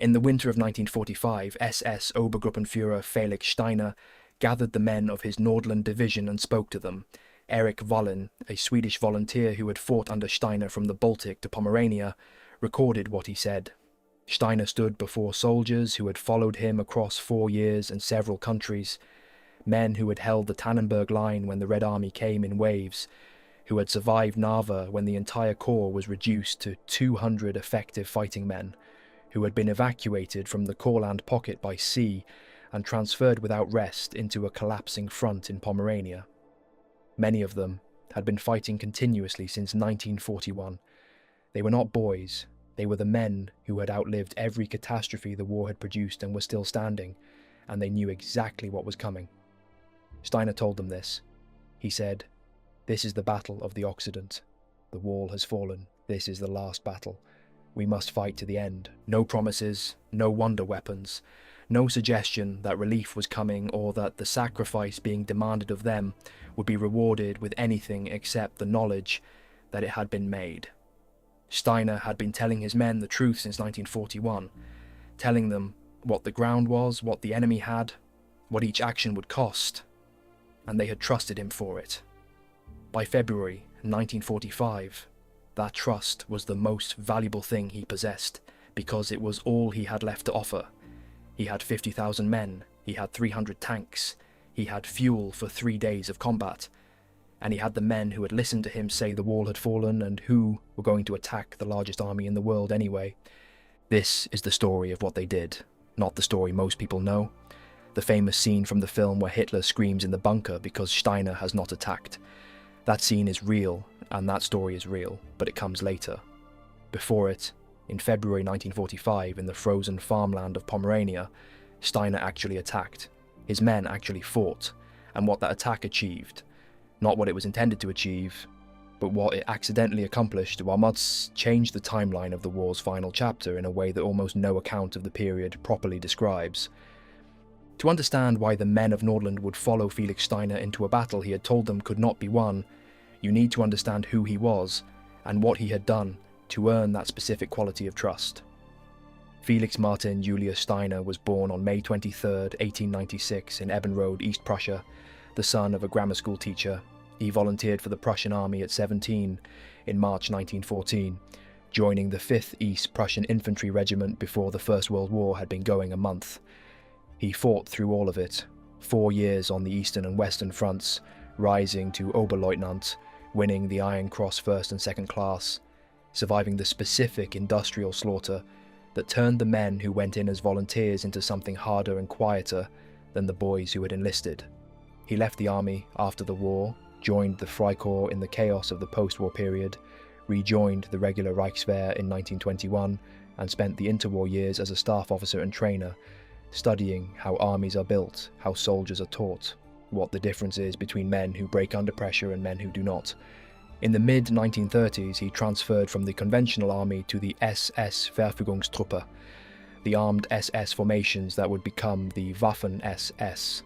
In the winter of 1945, SS Obergruppenführer Felix Steiner gathered the men of his Nordland division and spoke to them. Erik Wallin, a Swedish volunteer who had fought under Steiner from the Baltic to Pomerania, recorded what he said. Steiner stood before soldiers who had followed him across 4 years and several countries, men who had held the Tannenberg Line when the Red Army came in waves, who had survived Narva when the entire corps was reduced to 200 effective fighting men, who had been evacuated from the Courland pocket by sea and transferred without rest into a collapsing front in Pomerania. Many of them had been fighting continuously since 1941. They were not boys, they were the men who had outlived every catastrophe the war had produced and were still standing, and they knew exactly what was coming. Steiner told them this. He said, "This is the battle of the Occident. The wall has fallen. This is the last battle. We must fight to the end. No promises, no wonder weapons, no suggestion that relief was coming or that the sacrifice being demanded of them would be rewarded with anything except the knowledge that it had been made." Steiner had been telling his men the truth since 1941, telling them what the ground was, what the enemy had, what each action would cost, and they had trusted him for it. By February 1945, that trust was the most valuable thing he possessed, because it was all he had left to offer. He had 50,000 men, he had 300 tanks, he had fuel for 3 days of combat, and he had the men who had listened to him say the wall had fallen and who were going to attack the largest army in the world anyway. This is the story of what they did, not the story most people know. The famous scene from the film where Hitler screams in the bunker because Steiner has not attacked. That scene is real, and that story is real, but it comes later. Before it, in February 1945, in the frozen farmland of Pomerania, Steiner actually attacked. His men actually fought, and what that attack achieved. Not what it was intended to achieve, but what it accidentally accomplished, Walmutz changed the timeline of the war's final chapter in a way that almost no account of the period properly describes. To understand why the men of Nordland would follow Felix Steiner into a battle he had told them could not be won, you need to understand who he was and what he had done to earn that specific quality of trust. Felix Martin Julius Steiner was born on May 23, 1896 in Ebenrode, East Prussia, the son of a grammar school teacher. He volunteered for the Prussian army at 17 in March 1914, joining the 5th East Prussian Infantry Regiment before the First World War had been going a month. He fought through all of it, 4 years on the eastern and western fronts, rising to Oberleutnant, winning the Iron Cross first and second class, surviving the specific industrial slaughter that turned the men who went in as volunteers into something harder and quieter than the boys who had enlisted. He left the army after the war, joined the Freikorps in the chaos of the post-war period, rejoined the regular Reichswehr in 1921, and spent the interwar years as a staff officer and trainer, studying how armies are built, how soldiers are taught, what the difference is between men who break under pressure and men who do not. In the mid-1930s, he transferred from the conventional army to the SS-Verfügungstruppe, the armed SS formations that would become the Waffen-SS.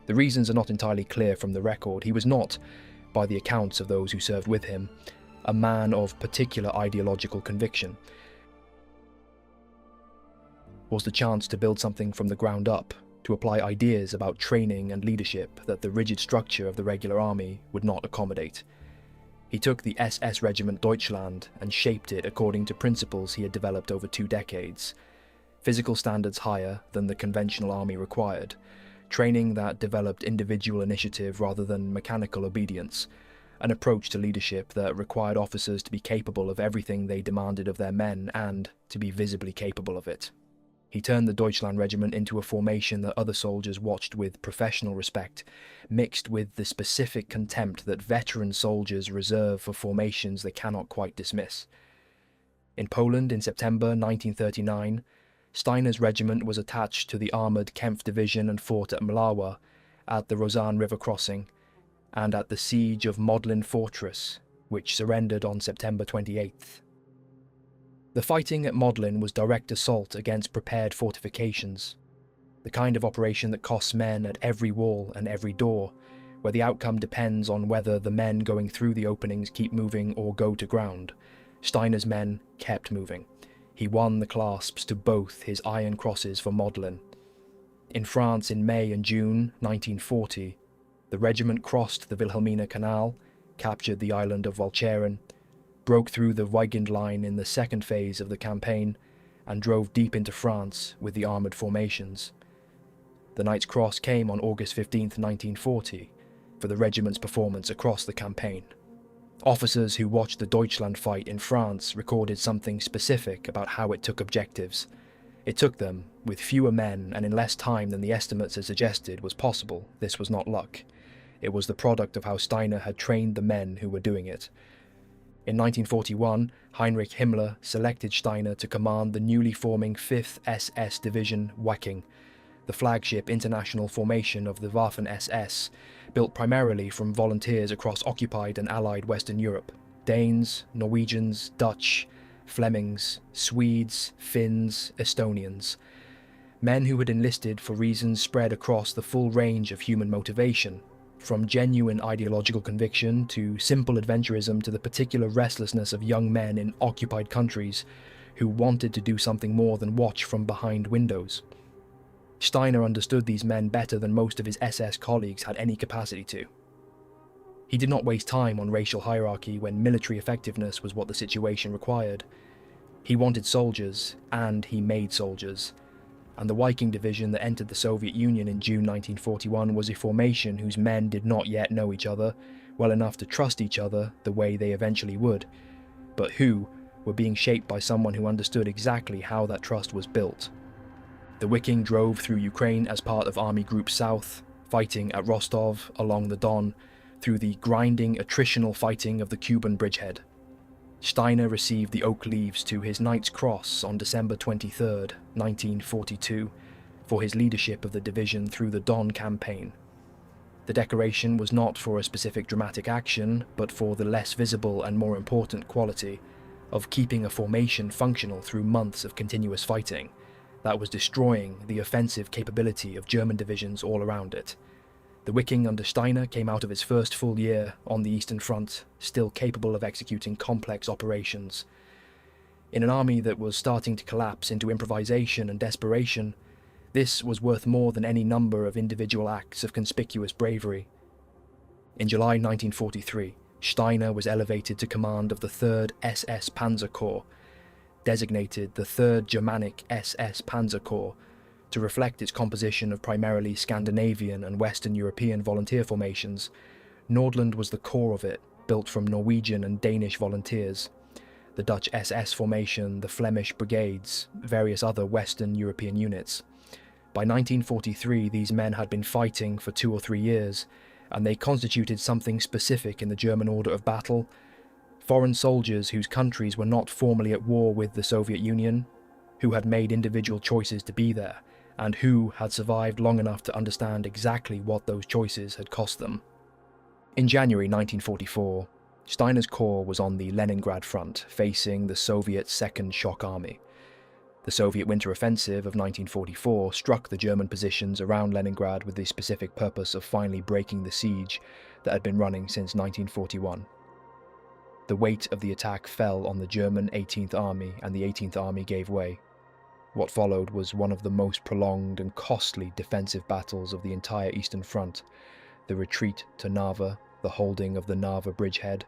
The reasons are not entirely clear from the record. He was not, by the accounts of those who served with him, a man of particular ideological conviction. Was the chance to build something from the ground up, to apply ideas about training and leadership that the rigid structure of the regular army would not accommodate. He took the SS Regiment Deutschland and shaped it according to principles he had developed over 2 decades. Physical standards higher than the conventional army required, training that developed individual initiative rather than mechanical obedience, an approach to leadership that required officers to be capable of everything they demanded of their men and to be visibly capable of it. He turned the Deutschland Regiment into a formation that other soldiers watched with professional respect, mixed with the specific contempt that veteran soldiers reserve for formations they cannot quite dismiss. In Poland in September 1939, Steiner's regiment was attached to the armoured Kempf Division and fought at Mlawa, at the Rosan River crossing, and at the siege of Modlin Fortress, which surrendered on September 28th. The fighting at Modlin was direct assault against prepared fortifications, the kind of operation that costs men at every wall and every door, where the outcome depends on whether the men going through the openings keep moving or go to ground. Steiner's men kept moving. He won the clasps to both his Iron Crosses for modelling. In France in May and June 1940, the regiment crossed the Wilhelmina Canal, captured the island of Walcheren, broke through the Weygand line in the second phase of the campaign, and drove deep into France with the armoured formations. The Knight's Cross came on August 15, 1940, for the regiment's performance across the campaign. Officers who watched the Deutschland fight in France recorded something specific about how it took objectives. It took them, with fewer men and in less time than the estimates had suggested was possible. This was not luck. It was the product of how Steiner had trained the men who were doing it. In 1941, Heinrich Himmler selected Steiner to command the newly forming 5th SS Division Waking, the flagship international formation of the Waffen-SS, built primarily from volunteers across occupied and allied Western Europe: Danes, Norwegians, Dutch, Flemings, Swedes, Finns, Estonians. Men who had enlisted for reasons spread across the full range of human motivation, from genuine ideological conviction to simple adventurism to the particular restlessness of young men in occupied countries who wanted to do something more than watch from behind windows. Steiner understood these men better than most of his SS colleagues had any capacity to. He did not waste time on racial hierarchy when military effectiveness was what the situation required. He wanted soldiers, and he made soldiers. And the Viking division that entered the Soviet Union in June 1941 was a formation whose men did not yet know each other well enough to trust each other the way they eventually would, but who were being shaped by someone who understood exactly how that trust was built. The Viking drove through Ukraine as part of Army Group South, fighting at Rostov, along the Don, through the grinding attritional fighting of the Cuban bridgehead. Steiner received the oak leaves to his Knight's Cross on December 23, 1942, for his leadership of the division through the Don campaign. The decoration was not for a specific dramatic action, but for the less visible and more important quality of keeping a formation functional through months of continuous fighting that was destroying the offensive capability of German divisions all around it. The Viking under Steiner came out of its first full year on the Eastern Front, still capable of executing complex operations. In an army that was starting to collapse into improvisation and desperation, this was worth more than any number of individual acts of conspicuous bravery. In July 1943, Steiner was elevated to command of the 3rd SS Panzer Corps, designated the 3rd Germanic SS Panzer Corps, to reflect its composition of primarily Scandinavian and Western European volunteer formations. Nordland was the core of it, built from Norwegian and Danish volunteers. The Dutch SS formation, the Flemish brigades, various other Western European units. By 1943, these men had been fighting for 2 or 3 years, and they constituted something specific in the German order of battle. Foreign soldiers whose countries were not formally at war with the Soviet Union, who had made individual choices to be there, and who had survived long enough to understand exactly what those choices had cost them. In January 1944, Steiner's corps was on the Leningrad front, facing the Soviet Second Shock Army. The Soviet winter offensive of 1944 struck the German positions around Leningrad with the specific purpose of finally breaking the siege that had been running since 1941. The weight of the attack fell on the German 18th Army, and the 18th Army gave way. What followed was one of the most prolonged and costly defensive battles of the entire Eastern Front: the retreat to Narva, the holding of the Narva bridgehead,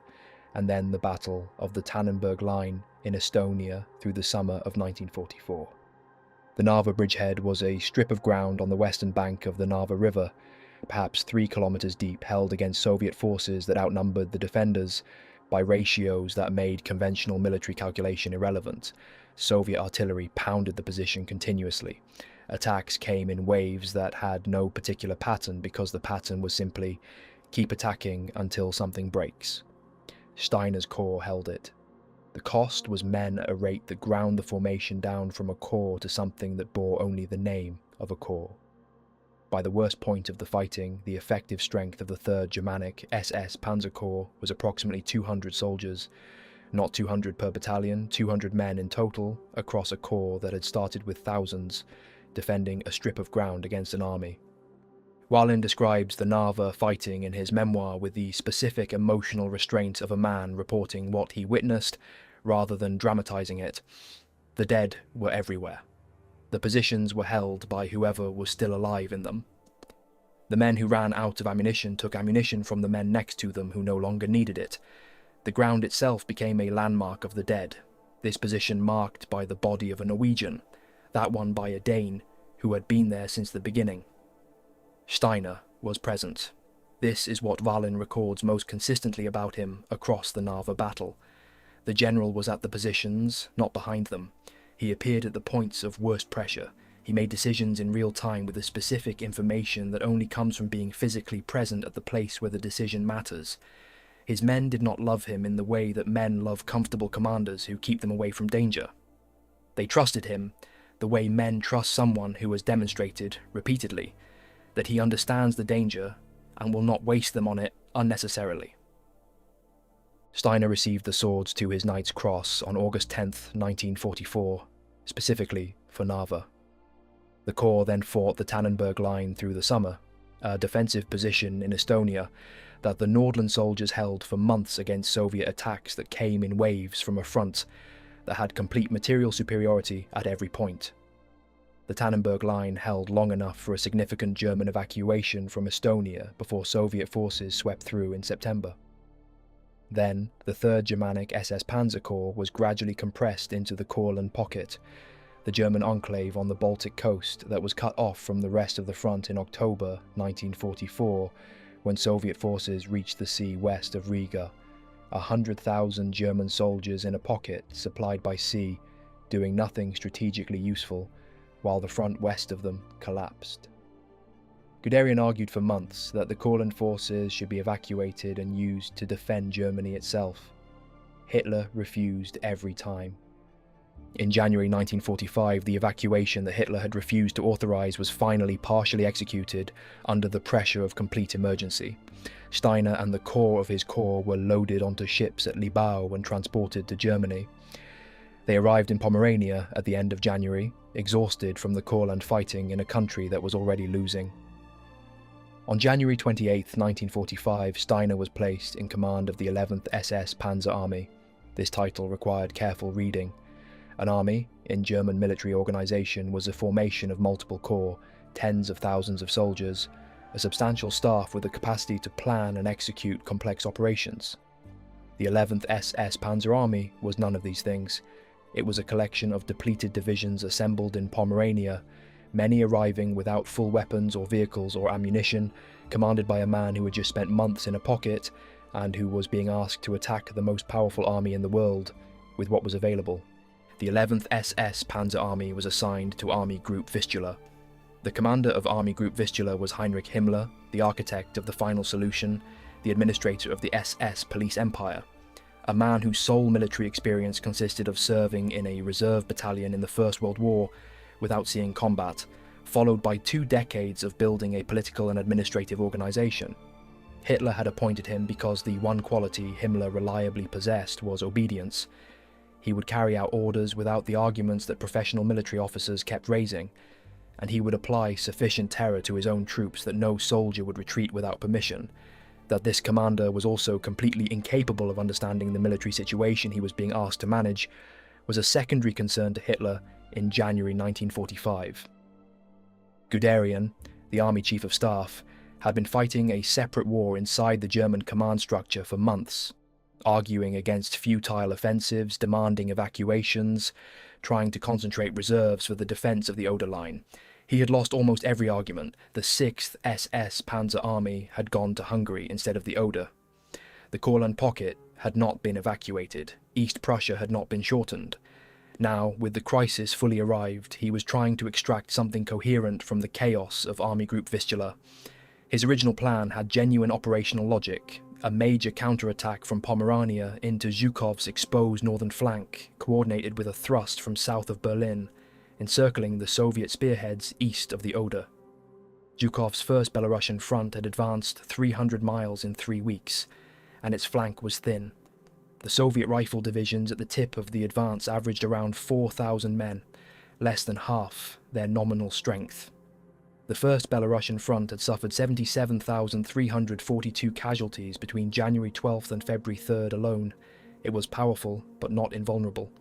and then the Battle of the Tannenberg Line in Estonia through the summer of 1944. The Narva bridgehead was a strip of ground on the western bank of the Narva River, perhaps 3 kilometers deep, held against Soviet forces that outnumbered the defenders by ratios that made conventional military calculation irrelevant. Soviet artillery pounded the position continuously. Attacks came in waves that had no particular pattern, because the pattern was simply keep attacking until something breaks. Steiner's corps held it. The cost was men at a rate that ground the formation down from a corps to something that bore only the name of a corps. By the worst point of the fighting, the effective strength of the 3rd Germanic SS Panzer Corps was approximately 200 soldiers, not 200 per battalion, 200 men in total, across a corps that had started with thousands, defending a strip of ground against an army. Wallin describes the Narva fighting in his memoir with the specific emotional restraint of a man reporting what he witnessed, rather than dramatizing it. The dead were everywhere. The positions were held by whoever was still alive in them. The men who ran out of ammunition took ammunition from the men next to them who no longer needed it. The ground itself became a landmark of the dead, this position marked by the body of a Norwegian, that one by a Dane who had been there since the beginning. Steiner was present. This is what Wallin records most consistently about him across the Narva battle. The general was at the positions, not behind them. He appeared at the points of worst pressure. He made decisions in real time with the specific information that only comes from being physically present at the place where the decision matters. His men did not love him in the way that men love comfortable commanders who keep them away from danger. They trusted him the way men trust someone who has demonstrated, repeatedly, that he understands the danger and will not waste them on it unnecessarily. Steiner received the swords to his Knight's Cross on August 10th, 1944, specifically for Narva. The Corps then fought the Tannenberg Line through the summer, a defensive position in Estonia that the Nordland soldiers held for months against Soviet attacks that came in waves from a front that had complete material superiority at every point. The Tannenberg Line held long enough for a significant German evacuation from Estonia before Soviet forces swept through in September. Then, the 3rd Germanic SS Panzer Corps was gradually compressed into the Courland pocket, the German enclave on the Baltic coast that was cut off from the rest of the front in October 1944 when Soviet forces reached the sea west of Riga. 100,000 German soldiers in a pocket supplied by sea, doing nothing strategically useful, while the front west of them collapsed. Guderian argued for months that the Courland forces should be evacuated and used to defend Germany itself. Hitler refused every time. In January 1945, the evacuation that Hitler had refused to authorize was finally partially executed under the pressure of complete emergency. Steiner and the core of his corps were loaded onto ships at Libau and transported to Germany. They arrived in Pomerania at the end of January, exhausted from the Courland fighting in a country that was already losing. On January 28, 1945, Steiner was placed in command of the 11th SS Panzer Army. This title required careful reading. An army, in German military organization, was a formation of multiple corps, tens of thousands of soldiers, a substantial staff with the capacity to plan and execute complex operations. The 11th SS Panzer Army was none of these things. It was a collection of depleted divisions assembled in Pomerania, many arriving without full weapons or vehicles or ammunition, commanded by a man who had just spent months in a pocket and who was being asked to attack the most powerful army in the world with what was available. The 11th SS Panzer Army was assigned to Army Group Vistula. The commander of Army Group Vistula was Heinrich Himmler, the architect of the final solution, the administrator of the SS police empire, a man whose sole military experience consisted of serving in a reserve battalion in the First World War without seeing combat, followed by 2 decades of building a political and administrative organization. Hitler had appointed him because the one quality Himmler reliably possessed was obedience. He would carry out orders without the arguments that professional military officers kept raising, and he would apply sufficient terror to his own troops that no soldier would retreat without permission. That this commander was also completely incapable of understanding the military situation he was being asked to manage was a secondary concern to Hitler in January 1945. Guderian, the army chief of staff, had been fighting a separate war inside the German command structure for months, arguing against futile offensives, demanding evacuations, trying to concentrate reserves for the defense of the Oder Line. He had lost almost every argument. The 6th SS Panzer Army had gone to Hungary instead of the Oder. The Courland pocket had not been evacuated. East Prussia had not been shortened. Now, with the crisis fully arrived, he was trying to extract something coherent from the chaos of Army Group Vistula. His original plan had genuine operational logic, a major counterattack from Pomerania into Zhukov's exposed northern flank, coordinated with a thrust from south of Berlin, encircling the Soviet spearheads east of the Oder. Zhukov's first Belarusian front had advanced 300 miles in 3 weeks, and its flank was thin. The Soviet rifle divisions at the tip of the advance averaged around 4,000 men, less than half their nominal strength. The first Belarusian front had suffered 77,342 casualties between January 12th and February 3rd alone. It was powerful, but not invulnerable.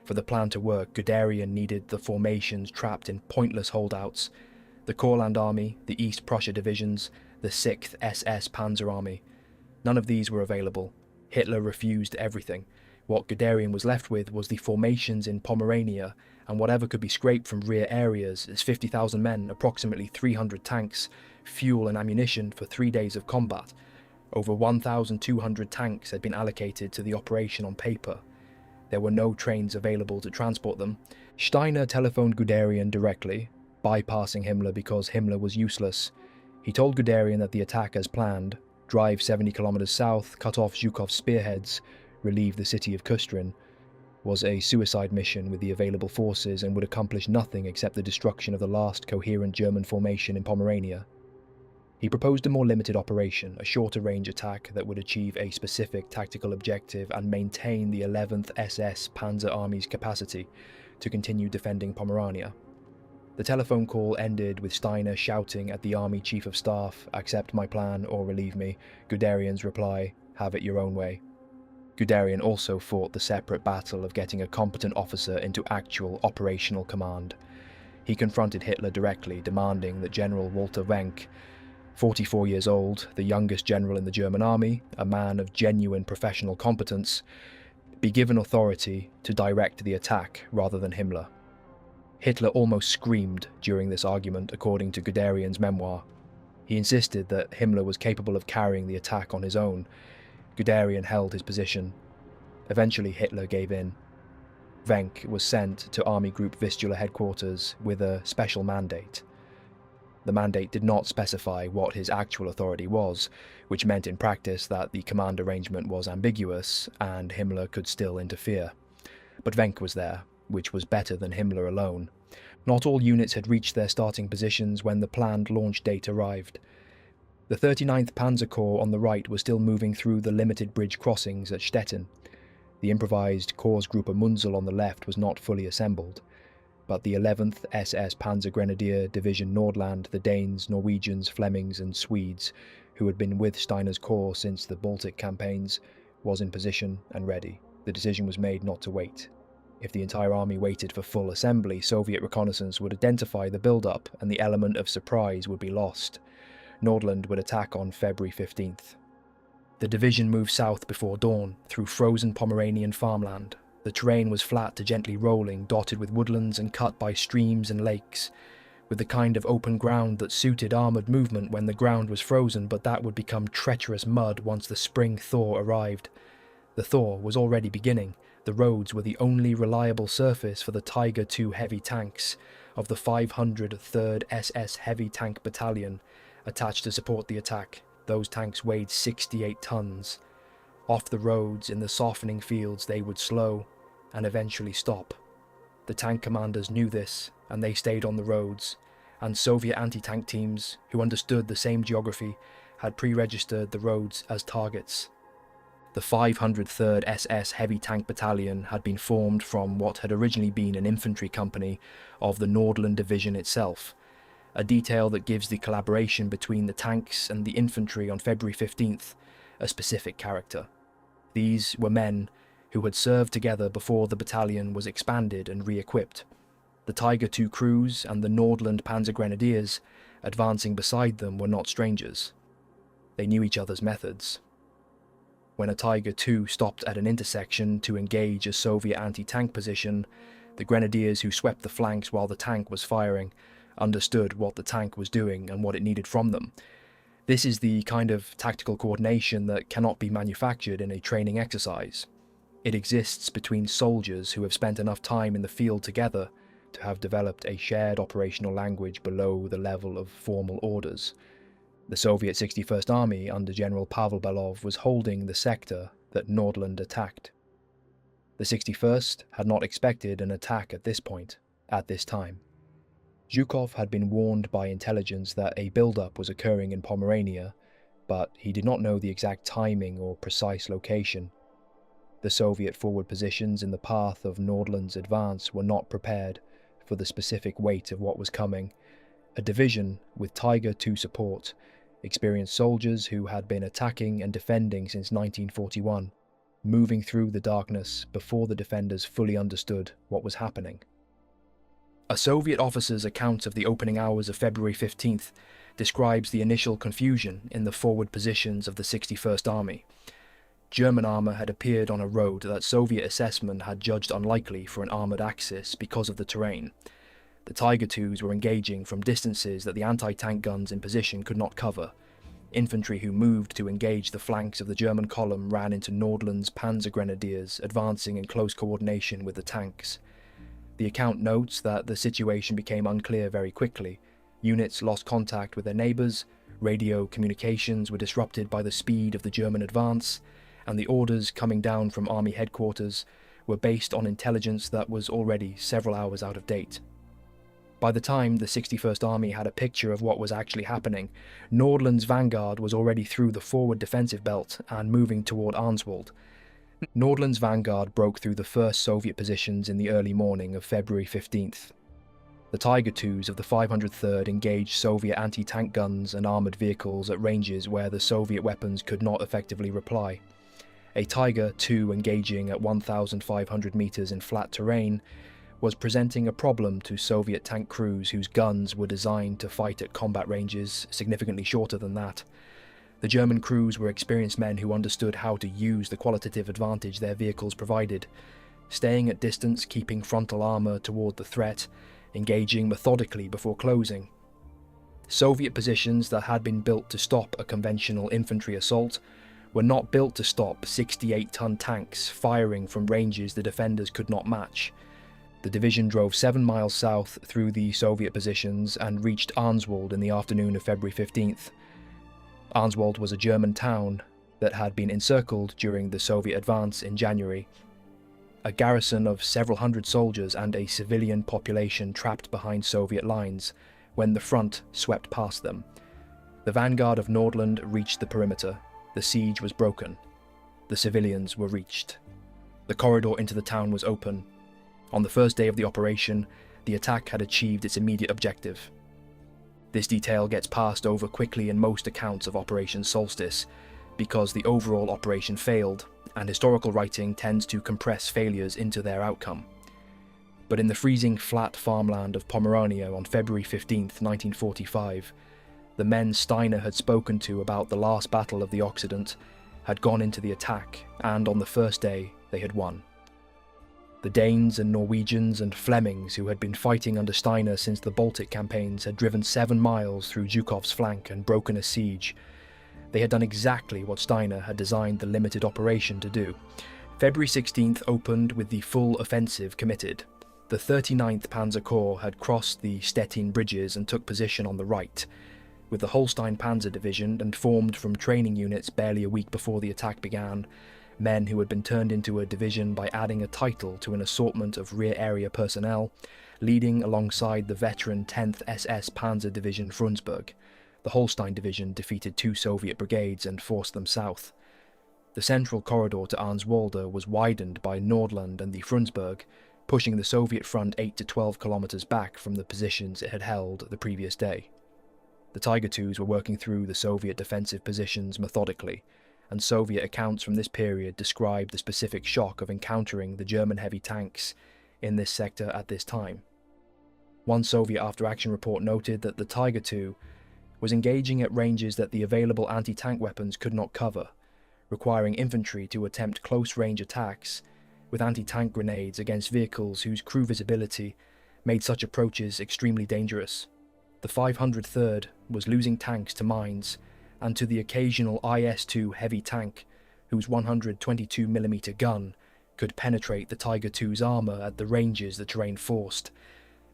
For the plan to work, Guderian needed the formations trapped in pointless holdouts: the Courland Army, the East Prussia divisions, the 6th SS Panzer Army. None of these were available. Hitler refused everything. What Guderian was left with was the formations in Pomerania, and whatever could be scraped from rear areas as 50,000 men, approximately 300 tanks, fuel and ammunition for 3 days of combat. Over 1,200 tanks had been allocated to the operation on paper. There were no trains available to transport them. Steiner telephoned Guderian directly, bypassing Himmler because Himmler was useless. He told Guderian that the attack as planned, drive 70 kilometers south, cut off Zhukov's spearheads, relieve the city of Kustrin, was a suicide mission with the available forces and would accomplish nothing except the destruction of the last coherent German formation in Pomerania. He proposed a more limited operation, a shorter-range attack that would achieve a specific tactical objective and maintain the 11th SS Panzer Army's capacity to continue defending Pomerania. The telephone call ended with Steiner shouting at the Army Chief of Staff, "Accept my plan or relieve me." Guderian's reply, "Have it your own way." Guderian also fought the separate battle of getting a competent officer into actual operational command. He confronted Hitler directly, demanding that General Walter Wenck, 44 years old, the youngest general in the German army, a man of genuine professional competence, be given authority to direct the attack rather than Himmler. Hitler almost screamed during this argument, according to Guderian's memoir. He insisted that Himmler was capable of carrying the attack on his own. Guderian held his position. Eventually Hitler gave in. Wenck was sent to Army Group Vistula headquarters with a special mandate. The mandate did not specify what his actual authority was, which meant in practice that the command arrangement was ambiguous and Himmler could still interfere. But Wenck was there, which was better than Himmler alone. Not all units had reached their starting positions when the planned launch date arrived. The 39th Panzer Corps on the right was still moving through the limited bridge crossings at Stettin. The improvised Korpsgruppe Munzel on the left was not fully assembled, but the 11th SS Panzer Grenadier Division Nordland, the Danes, Norwegians, Flemings and Swedes, who had been with Steiner's corps since the Baltic campaigns, was in position and ready. The decision was made not to wait. If the entire army waited for full assembly, Soviet reconnaissance would identify the build-up and the element of surprise would be lost. Nordland would attack on February 15th. The division moved south before dawn, through frozen Pomeranian farmland. The terrain was flat to gently rolling, dotted with woodlands and cut by streams and lakes, with the kind of open ground that suited armoured movement when the ground was frozen, but that would become treacherous mud once the spring thaw arrived. The thaw was already beginning. The roads were the only reliable surface for the Tiger II heavy tanks of the 503rd SS Heavy Tank Battalion attached to support the attack. Those tanks weighed 68 tons. Off the roads, in the softening fields, they would slow and eventually stop. The tank commanders knew this, and they stayed on the roads, and Soviet anti-tank teams, who understood the same geography, had pre-registered the roads as targets. The 503rd SS Heavy Tank Battalion had been formed from what had originally been an infantry company of the Nordland Division itself, a detail that gives the collaboration between the tanks and the infantry on February 15th a specific character. These were men who had served together before the battalion was expanded and re-equipped. The Tiger II crews and the Nordland Panzer Grenadiers advancing beside them were not strangers. They knew each other's methods. When a Tiger II stopped at an intersection to engage a Soviet anti-tank position, the Grenadiers who swept the flanks while the tank was firing understood what the tank was doing and what it needed from them. This is the kind of tactical coordination that cannot be manufactured in a training exercise. It exists between soldiers who have spent enough time in the field together to have developed a shared operational language below the level of formal orders. The Soviet 61st Army under General Pavel Belov was holding the sector that Nordland attacked. The 61st had not expected an attack at this point, at this time. Zhukov had been warned by intelligence that a build-up was occurring in Pomerania, but he did not know the exact timing or precise location. The Soviet forward positions in the path of Nordland's advance were not prepared for the specific weight of what was coming. A division with Tiger II support, experienced soldiers who had been attacking and defending since 1941. moving through the darkness before the defenders fully understood what was happening. A Soviet officer's account of the opening hours of February 15th describes the initial confusion in the forward positions of the 61st Army. German armour had appeared on a road that Soviet assessment had judged unlikely for an armoured axis because of the terrain. The Tiger IIs were engaging from distances that the anti-tank guns in position could not cover. Infantry who moved to engage the flanks of the German column ran into Nordland's Panzer Grenadiers, advancing in close coordination with the tanks. The account notes that the situation became unclear very quickly. Units lost contact with their neighbours, radio communications were disrupted by the speed of the German advance, and the orders coming down from army headquarters were based on intelligence that was already several hours out of date. By the time the 61st Army had a picture of what was actually happening, Nordland's vanguard was already through the forward defensive belt and moving toward Arnswalde. Nordland's vanguard broke through the first Soviet positions in the early morning of February 15th. The Tiger IIs of the 503rd engaged Soviet anti-tank guns and armoured vehicles at ranges where the Soviet weapons could not effectively reply. A Tiger II engaging at 1,500 metres in flat terrain was presenting a problem to Soviet tank crews whose guns were designed to fight at combat ranges significantly shorter than that. The German crews were experienced men who understood how to use the qualitative advantage their vehicles provided, staying at distance, keeping frontal armour toward the threat, engaging methodically before closing. Soviet positions that had been built to stop a conventional infantry assault were not built to stop 68-ton tanks firing from ranges the defenders could not match. The division drove 7 miles south through the Soviet positions and reached Arnswalde in the afternoon of February 15th. Arnswalde was a German town that had been encircled during the Soviet advance in January. A garrison of several hundred soldiers and a civilian population trapped behind Soviet lines when the front swept past them. The vanguard of Nordland reached the perimeter. The siege was broken. The civilians were reached. The corridor into the town was open. On the first day of the operation, the attack had achieved its immediate objective. This detail gets passed over quickly in most accounts of Operation Solstice, because the overall operation failed, and historical writing tends to compress failures into their outcome. But in the freezing flat farmland of Pomerania on February 15, 1945, the men Steiner had spoken to about the last battle of the Occident had gone into the attack, and on the first day they had won. The Danes and Norwegians and Flemings who had been fighting under Steiner since the Baltic campaigns had driven 7 miles through Zhukov's flank and broken a siege. They had done exactly what Steiner had designed the limited operation to do. February 16th opened with the full offensive committed. The 39th Panzer Corps had crossed the Stettin bridges and took position on the right, with the Holstein Panzer Division and formed from training units barely a week before the attack began, men who had been turned into a division by adding a title to an assortment of rear area personnel, leading alongside the veteran 10th SS Panzer Division Frundsberg. The Holstein Division defeated 2 Soviet brigades and forced them south. The central corridor to Arnswalde was widened by Nordland and the Frundsberg, pushing the Soviet front 8 to 12 kilometers back from the positions it had held the previous day. The Tiger IIs were working through the Soviet defensive positions methodically, and Soviet accounts from this period describe the specific shock of encountering the German heavy tanks in this sector at this time. One Soviet after-action report noted that the Tiger II was engaging at ranges that the available anti-tank weapons could not cover, requiring infantry to attempt close-range attacks with anti-tank grenades against vehicles whose crew visibility made such approaches extremely dangerous. The 503rd was losing tanks to mines and to the occasional IS-2 heavy tank, whose 122mm gun could penetrate the Tiger II's armour at the ranges the terrain forced.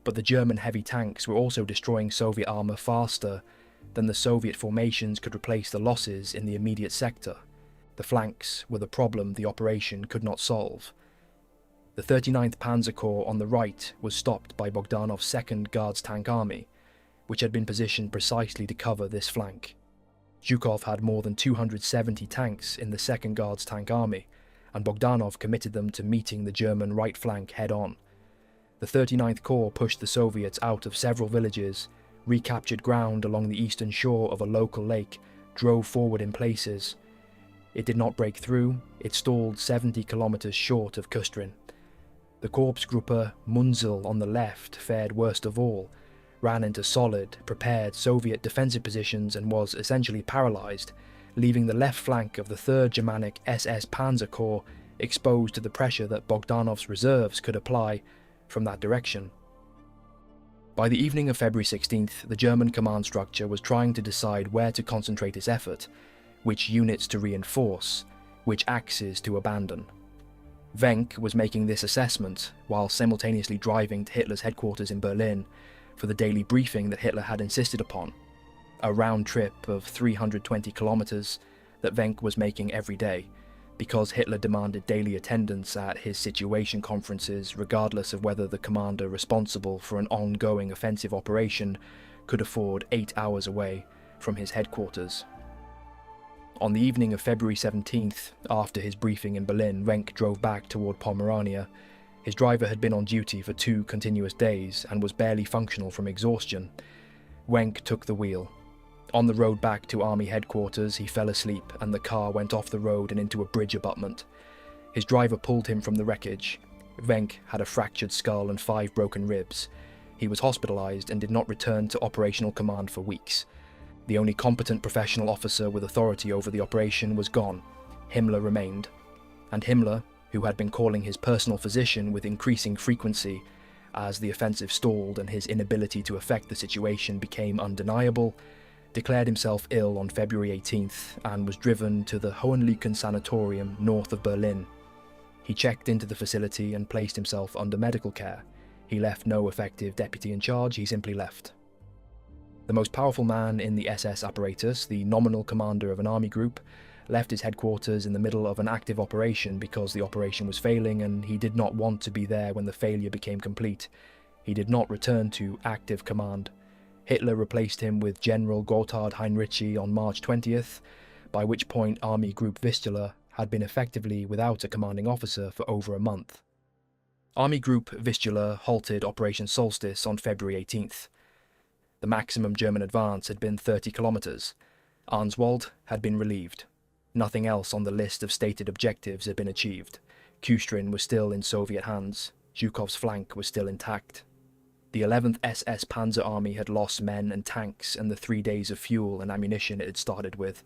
But the German heavy tanks were also destroying Soviet armour faster than the Soviet formations could replace the losses in the immediate sector. The flanks were the problem the operation could not solve. The 39th Panzer Corps on the right was stopped by Bogdanov's 2nd Guards Tank Army, which had been positioned precisely to cover this flank. Zhukov had more than 270 tanks in the 2nd Guards Tank Army, and Bogdanov committed them to meeting the German right flank head-on. The 39th Corps pushed the Soviets out of several villages, recaptured ground along the eastern shore of a local lake, drove forward in places. It did not break through, it stalled 70 kilometers short of Kustrin. The Korpsgruppe Munzel on the left fared worst of all, ran into solid, prepared Soviet defensive positions and was essentially paralysed, leaving the left flank of the 3rd Germanic SS Panzer Corps exposed to the pressure that Bogdanov's reserves could apply from that direction. By the evening of February 16th, the German command structure was trying to decide where to concentrate its effort, which units to reinforce, which axes to abandon. Wenck was making this assessment while simultaneously driving to Hitler's headquarters in Berlin for the daily briefing that Hitler had insisted upon, a round trip of 320 kilometers that Wenck was making every day, because Hitler demanded daily attendance at his situation conferences regardless of whether the commander responsible for an ongoing offensive operation could afford 8 hours away from his headquarters. On the evening of February 17th, after his briefing in Berlin, Wenck drove back toward Pomerania. His driver had been on duty for 2 continuous days and was barely functional from exhaustion. Wenck took the wheel. On the road back to army headquarters, he fell asleep and the car went off the road and into a bridge abutment. His driver pulled him from the wreckage. Wenck had a fractured skull and 5 broken ribs. He was hospitalized and did not return to operational command for weeks. The only competent professional officer with authority over the operation was gone. Himmler remained. And Himmler, who had been calling his personal physician with increasing frequency as the offensive stalled and his inability to affect the situation became undeniable, declared himself ill on February 18th and was driven to the Hohenlycken Sanatorium north of Berlin. He checked into the facility and placed himself under medical care. He left no effective deputy in charge, he simply left. The most powerful man in the SS apparatus, the nominal commander of an army group, left his headquarters in the middle of an active operation because the operation was failing and he did not want to be there when the failure became complete. He did not return to active command. Hitler replaced him with General Gotthard Heinrici on March 20th, by which point Army Group Vistula had been effectively without a commanding officer for over a month. Army Group Vistula halted Operation Solstice on February 18th. The maximum German advance had been 30 kilometers. Arnswalde had been relieved. Nothing else on the list of stated objectives had been achieved. Kustrin was still in Soviet hands. Zhukov's flank was still intact. The 11th SS Panzer Army had lost men and tanks and the 3 days of fuel and ammunition it had started with,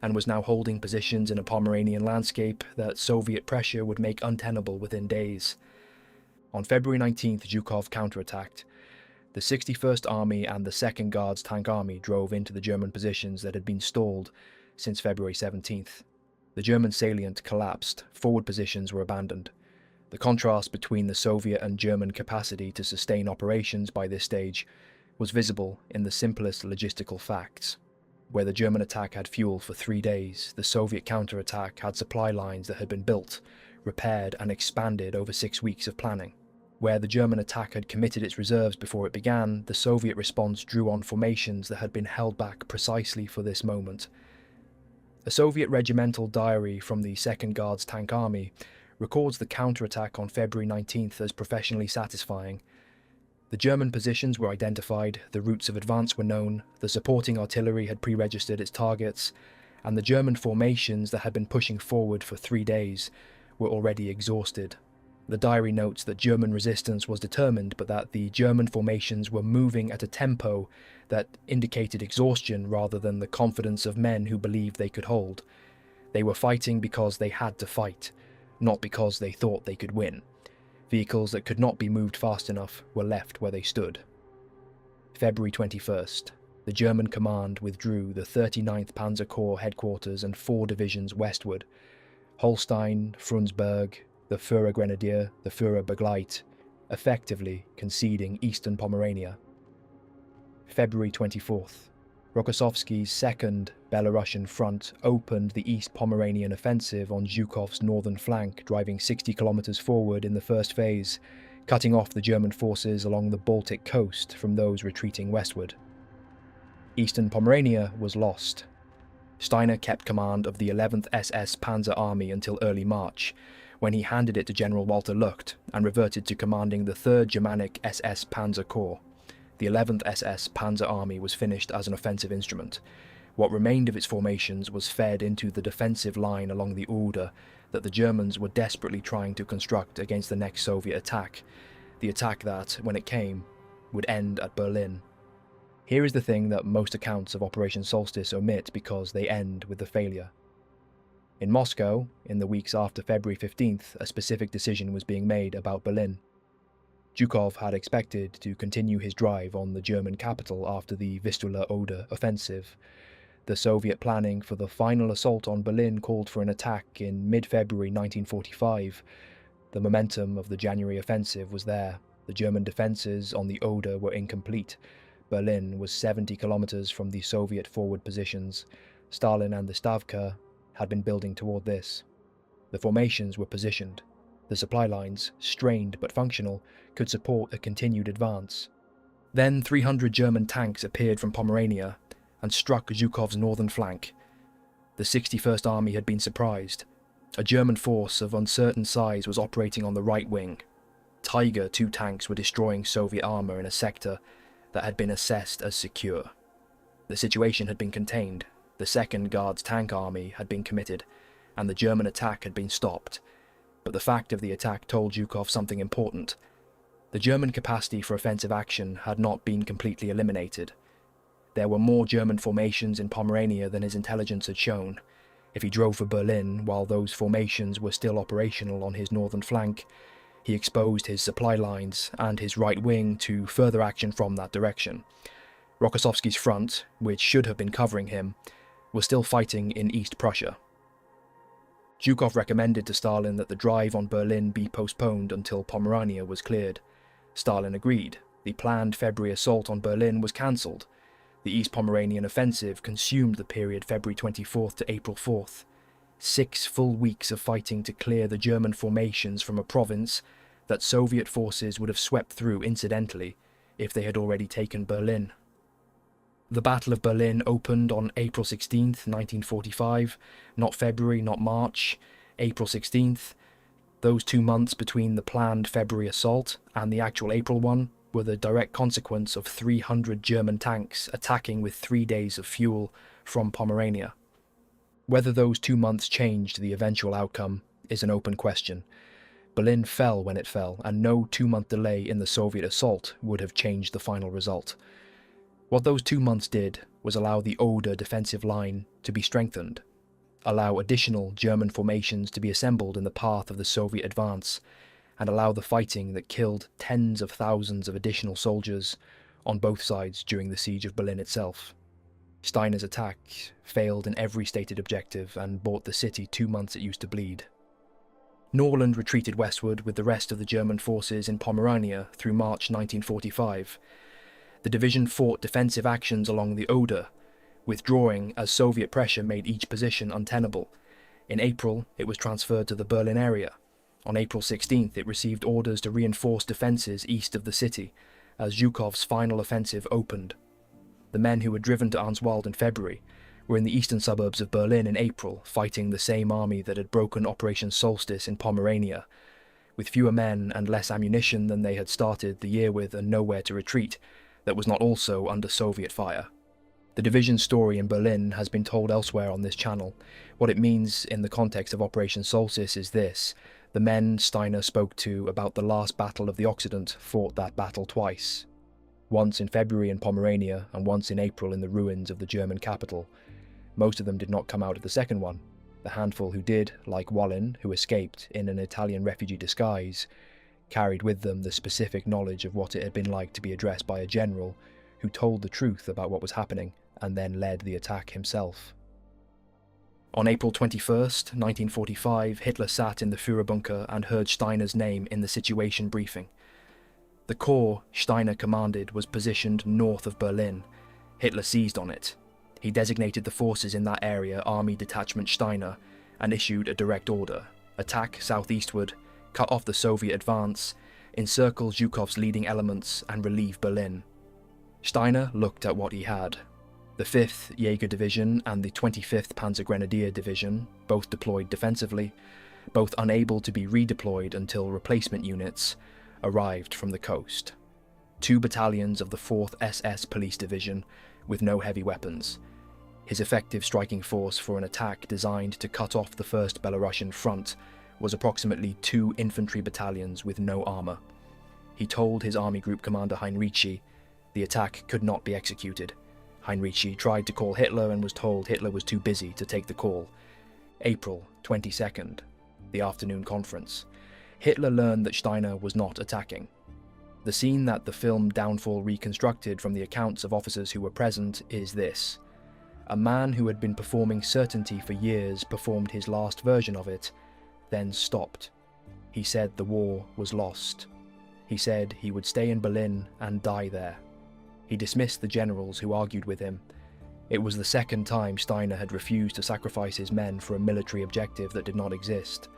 and was now holding positions in a Pomeranian landscape that Soviet pressure would make untenable within days. On February 19th, Zhukov counterattacked. The 61st Army and the 2nd Guards Tank Army drove into the German positions that had been stalled since February 17th. The German salient collapsed, forward positions were abandoned. The contrast between the Soviet and German capacity to sustain operations by this stage was visible in the simplest logistical facts. Where the German attack had fuel for 3 days, the Soviet counterattack had supply lines that had been built, repaired and expanded over 6 weeks of planning. Where the German attack had committed its reserves before it began, the Soviet response drew on formations that had been held back precisely for this moment. A Soviet regimental diary from the 2nd Guards Tank Army records the counterattack on February 19th as professionally satisfying. The German positions were identified, the routes of advance were known, the supporting artillery had pre-registered its targets, and the German formations that had been pushing forward for 3 days were already exhausted. The diary notes that German resistance was determined, but that the German formations were moving at a tempo that indicated exhaustion rather than the confidence of men who believed they could hold. They were fighting because they had to fight, not because they thought they could win. Vehicles that could not be moved fast enough were left where they stood. February 21st. The German command withdrew the 39th Panzer Corps headquarters and 4 divisions westward. Holstein, Frundsberg, the Führer Grenadier, the Führer Begleit, effectively conceding eastern Pomerania. February 24th. Rokossovsky's 2nd Belarusian front opened the East Pomeranian offensive on Zhukov's northern flank, driving 60 kilometers forward in the first phase, cutting off the German forces along the Baltic coast from those retreating westward. Eastern Pomerania was lost. Steiner kept command of the 11th SS Panzer Army until early March, when he handed it to General Walter Lucht and reverted to commanding the 3rd Germanic SS Panzer Corps. The 11th SS Panzer Army was finished as an offensive instrument. What remained of its formations was fed into the defensive line along the Oder that the Germans were desperately trying to construct against the next Soviet attack, the attack that, when it came, would end at Berlin. Here is the thing that most accounts of Operation Solstice omit because they end with the failure. In Moscow, in the weeks after February 15th, a specific decision was being made about Berlin. Zhukov had expected to continue his drive on the German capital after the Vistula-Oder offensive. The Soviet planning for the final assault on Berlin called for an attack in mid-February 1945. The momentum of the January offensive was there. The German defences on the Oder were incomplete. Berlin was 70 kilometers from the Soviet forward positions. Stalin and the Stavka had been building toward this. The formations were positioned. The supply lines, strained but functional, could support a continued advance. Then 300 German tanks appeared from Pomerania and struck Zhukov's northern flank. The 61st Army had been surprised. A German force of uncertain size was operating on the right wing. Tiger II tanks were destroying Soviet armour in a sector that had been assessed as secure. The situation had been contained, the 2nd Guards Tank Army had been committed, and the German attack had been stopped. But the fact of the attack told Zhukov something important. The German capacity for offensive action had not been completely eliminated. There were more German formations in Pomerania than his intelligence had shown. If he drove for Berlin while those formations were still operational on his northern flank, he exposed his supply lines and his right wing to further action from that direction. Rokossovsky's front, which should have been covering him, was still fighting in East Prussia. Zhukov recommended to Stalin that the drive on Berlin be postponed until Pomerania was cleared. Stalin agreed. The planned February assault on Berlin was cancelled. The East Pomeranian offensive consumed the period February 24th to April 4th. 6 full weeks of fighting to clear the German formations from a province that Soviet forces would have swept through incidentally if they had already taken Berlin. The Battle of Berlin opened on April 16th, 1945, not February, not March, April 16th. Those 2 months between the planned February assault and the actual April one were the direct consequence of 300 German tanks attacking with 3 days of fuel from Pomerania. Whether those 2 months changed the eventual outcome is an open question. Berlin fell when it fell, and no 2-month delay in the Soviet assault would have changed the final result. What those 2 months did was allow the Oder defensive line to be strengthened, allow additional German formations to be assembled in the path of the Soviet advance, and allow the fighting that killed tens of thousands of additional soldiers on both sides during the siege of Berlin itself. Steiner's attack failed in every stated objective and bought the city 2 months it used to bleed. Courland retreated westward with the rest of the German forces in Pomerania through March 1945. The division fought defensive actions along the Oder, withdrawing as Soviet pressure made each position untenable. In April, it was transferred to the Berlin area. On April 16th, it received orders to reinforce defences east of the city, as Zhukov's final offensive opened. The men who were driven to Arnswalde in February were in the eastern suburbs of Berlin in April, fighting the same army that had broken Operation Solstice in Pomerania. With fewer men and less ammunition than they had started the year with and nowhere to retreat, that was not also under Soviet fire. The division's story in Berlin has been told elsewhere on this channel. What it means in the context of Operation Solstice is this: the men Steiner spoke to about the last battle of the Occident fought that battle twice. Once in February in Pomerania and once in April in the ruins of the German capital. Most of them did not come out of the second one. The handful who did, like Wallin, who escaped in an Italian refugee disguise, carried with them the specific knowledge of what it had been like to be addressed by a general who told the truth about what was happening and then led the attack himself. On April 21st, 1945, Hitler sat in the Führerbunker and heard Steiner's name in the situation briefing. The corps Steiner commanded was positioned north of Berlin. Hitler seized on it. He designated the forces in that area Army Detachment Steiner and issued a direct order: attack southeastward, cut off the Soviet advance, encircle Zhukov's leading elements and relieve Berlin. Steiner looked at what he had. The 5th Jaeger Division and the 25th Panzer Grenadier Division, both deployed defensively, both unable to be redeployed until replacement units arrived from the coast. 2 battalions of the 4th SS Police Division with no heavy weapons. His effective striking force for an attack designed to cut off the First Belarusian front was approximately 2 infantry battalions with no armour. He told his army group commander Heinrici the attack could not be executed. Heinrici tried to call Hitler and was told Hitler was too busy to take the call. April 22nd, the afternoon conference. Hitler learned that Steiner was not attacking. The scene that the film Downfall reconstructed from the accounts of officers who were present is this. A man who had been performing certainty for years performed his last version of it, then stopped. He said the war was lost. He said he would stay in Berlin and die there. He dismissed the generals who argued with him. It was the second time Steiner had refused to sacrifice his men for a military objective that did not exist.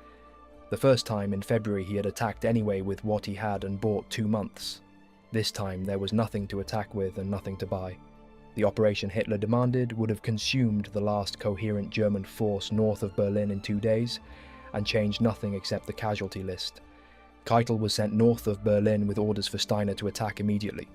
The first time in February he had attacked anyway with what he had and bought 2 months. This time there was nothing to attack with and nothing to buy. The operation Hitler demanded would have consumed the last coherent German force north of Berlin in 2 days, and changed nothing except the casualty list. Keitel was sent north of Berlin with orders for Steiner to attack immediately.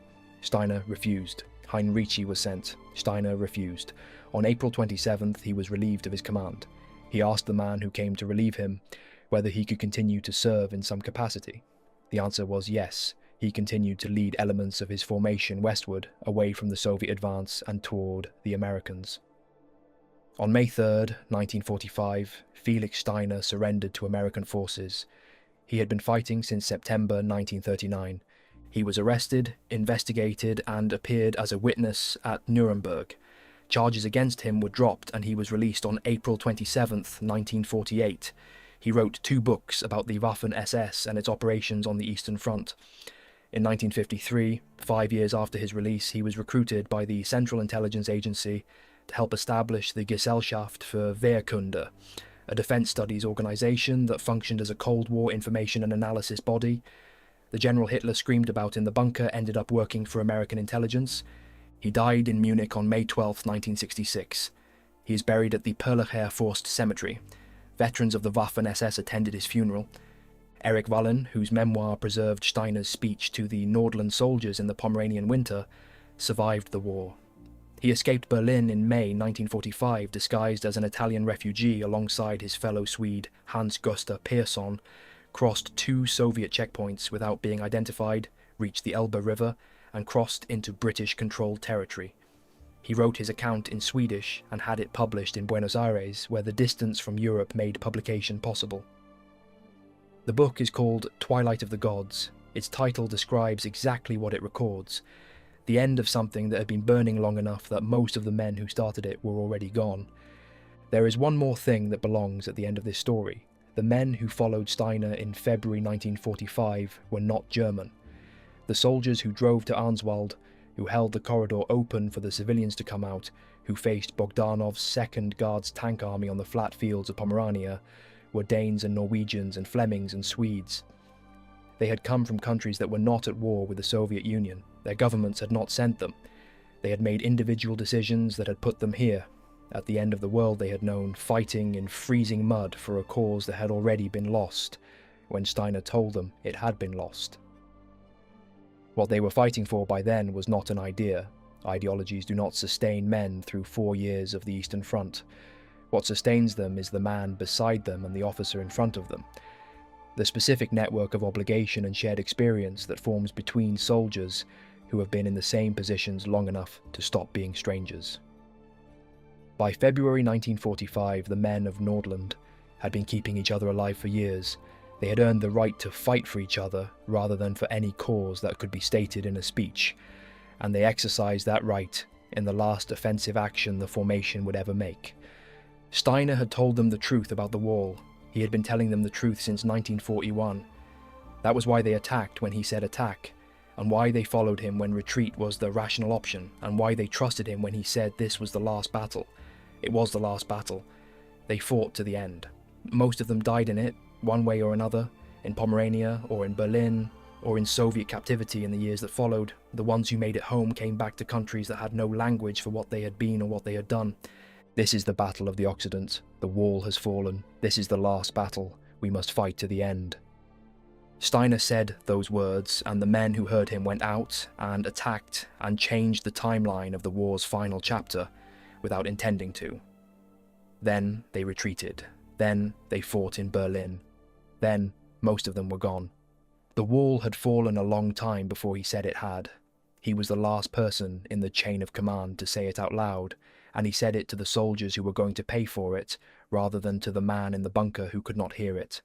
Steiner refused. Heinrici was sent. Steiner refused. On April 27th, he was relieved of his command. He asked the man who came to relieve him whether he could continue to serve in some capacity. The answer was yes. He continued to lead elements of his formation westward, away from the Soviet advance and toward the Americans. On May 3rd, 1945, Felix Steiner surrendered to American forces. He had been fighting since September 1939. He was arrested, investigated, and appeared as a witness at Nuremberg. Charges against him were dropped and he was released on April 27, 1948. He wrote 2 books about the Waffen-SS and its operations on the Eastern Front. In 1953, 5 years after his release, he was recruited by the Central Intelligence Agency to help establish the Gesellschaft für Wehrkunde, a defense studies organization that functioned as a Cold War information and analysis body. The general Hitler screamed about in the bunker ended up working for American intelligence. He died in Munich on May 12, 1966. He is buried at the Perlacher Forst Cemetery. Veterans of the Waffen-SS attended his funeral. Erich Wallin, whose memoir preserved Steiner's speech to the Nordland soldiers in the Pomeranian winter, survived the war. He escaped Berlin in May 1945 disguised as an Italian refugee alongside his fellow Swede Hans Gustav Persson, crossed 2 Soviet checkpoints without being identified, reached the Elbe River, and crossed into British-controlled territory. He wrote his account in Swedish and had it published in Buenos Aires, where the distance from Europe made publication possible. The book is called Twilight of the Gods. Its title describes exactly what it records: the end of something that had been burning long enough that most of the men who started it were already gone. There is one more thing that belongs at the end of this story. The men who followed Steiner in February 1945 were not German. The soldiers who drove to Arnswalde, who held the corridor open for the civilians to come out, who faced Bogdanov's 2nd Guards tank army on the flat fields of Pomerania, were Danes and Norwegians and Flemings and Swedes. They had come from countries that were not at war with the Soviet Union. Their governments had not sent them. They had made individual decisions that had put them here, at the end of the world they had known, fighting in freezing mud for a cause that had already been lost, when Steiner told them it had been lost. What they were fighting for by then was not an idea. Ideologies do not sustain men through 4 years of the Eastern Front. What sustains them is the man beside them and the officer in front of them. The specific network of obligation and shared experience that forms between soldiers who have been in the same positions long enough to stop being strangers. By February 1945, the men of Nordland had been keeping each other alive for years. They had earned the right to fight for each other rather than for any cause that could be stated in a speech, and they exercised that right in the last offensive action the formation would ever make. Steiner had told them the truth about the wall. He had been telling them the truth since 1941. That was why they attacked when he said attack, and why they followed him when retreat was the rational option, and why they trusted him when he said this was the last battle. It was the last battle. They fought to the end. Most of them died in it, one way or another, in Pomerania, or in Berlin, or in Soviet captivity in the years that followed. The ones who made it home came back to countries that had no language for what they had been or what they had done. This is the battle of the Occident. The wall has fallen. This is the last battle. We must fight to the end. Steiner said those words, and the men who heard him went out and attacked and changed the timeline of the war's final chapter. without intending to. Then they retreated. Then they fought in Berlin. Then most of them were gone. The wall had fallen a long time before he said it had. He was the last person in the chain of command to say it out loud, and he said it to the soldiers who were going to pay for it, rather than to the man in the bunker who could not hear it.